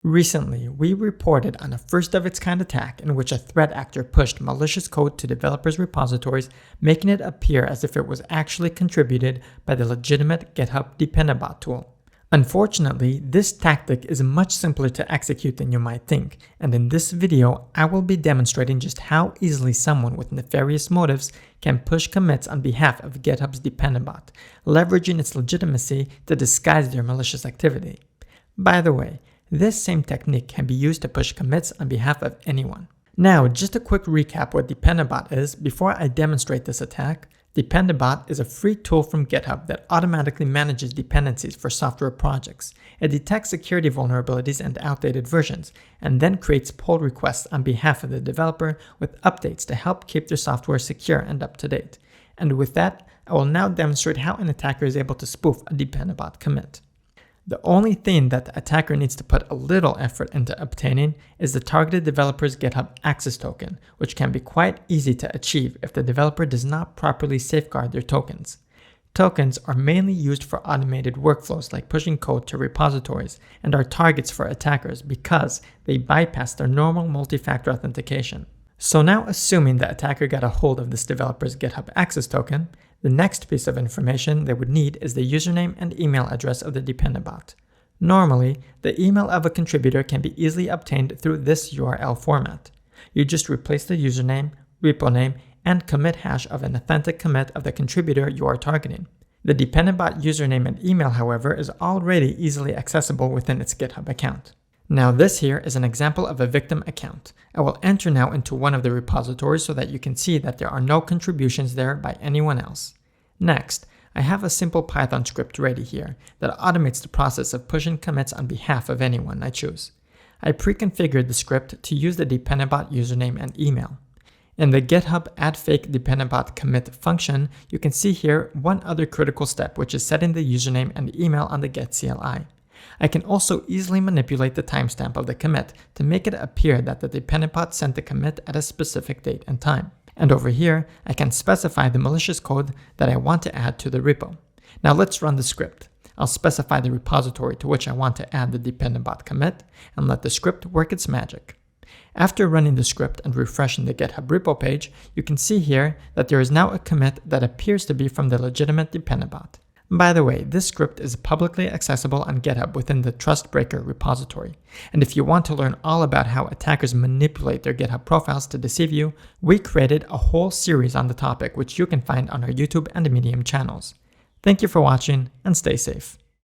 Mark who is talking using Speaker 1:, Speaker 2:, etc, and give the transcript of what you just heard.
Speaker 1: Recently, we reported on a first-of-its-kind attack in which a threat actor pushed malicious code to developers' repositories, making it appear as if it was actually contributed by the legitimate GitHub Dependabot tool. Unfortunately, this tactic is much simpler to execute than you might think, and in this video, I will be demonstrating just how easily someone with nefarious motives can push commits on behalf of GitHub's Dependabot, leveraging its legitimacy to disguise their malicious activity. By the way, this same technique can be used to push commits on behalf of anyone. Now, just a quick recap what Dependabot is before I demonstrate this attack. Dependabot is a free tool from GitHub that automatically manages dependencies for software projects. It detects security vulnerabilities and outdated versions, and then creates pull requests on behalf of the developer with updates to help keep their software secure and up to date. And with that, I will now demonstrate how an attacker is able to spoof a Dependabot commit. The only thing that the attacker needs to put a little effort into obtaining is the targeted developer's GitHub access token, which can be quite easy to achieve if the developer does not properly safeguard their tokens. Tokens are mainly used for automated workflows like pushing code to repositories and are targets for attackers because they bypass their normal multi-factor authentication. So now, assuming the attacker got a hold of this developer's GitHub access token, the next piece of information they would need is the username and email address of the Dependabot. Normally, the email of a contributor can be easily obtained through this URL format. You just replace the username, repo name, and commit hash of an authentic commit of the contributor you are targeting. The Dependabot username and email, however, is already easily accessible within its GitHub account. Now this here is an example of a victim account. I will enter now into one of the repositories so that you can see that there are no contributions there by anyone else. Next, I have a simple Python script ready here that automates the process of pushing commits on behalf of anyone I choose. I pre-configured the script to use the Dependabot username and email. In the GitHub add fake Dependabot commit function, you can see here one other critical step, which is setting the username and email on the get CLI. I can also easily manipulate the timestamp of the commit to make it appear that the Dependabot sent the commit at a specific date and time. And over here, I can specify the malicious code that I want to add to the repo. Now let's run the script. I'll specify the repository to which I want to add the Dependabot commit and let the script work its magic. After running the script and refreshing the GitHub repo page, you can see here that there is now a commit that appears to be from the legitimate Dependabot. By the way, this script is publicly accessible on GitHub within the Trustbreaker repository. And if you want to learn all about how attackers manipulate their GitHub profiles to deceive you, we created a whole series on the topic which you can find on our YouTube and Medium channels. Thank you for watching and stay safe.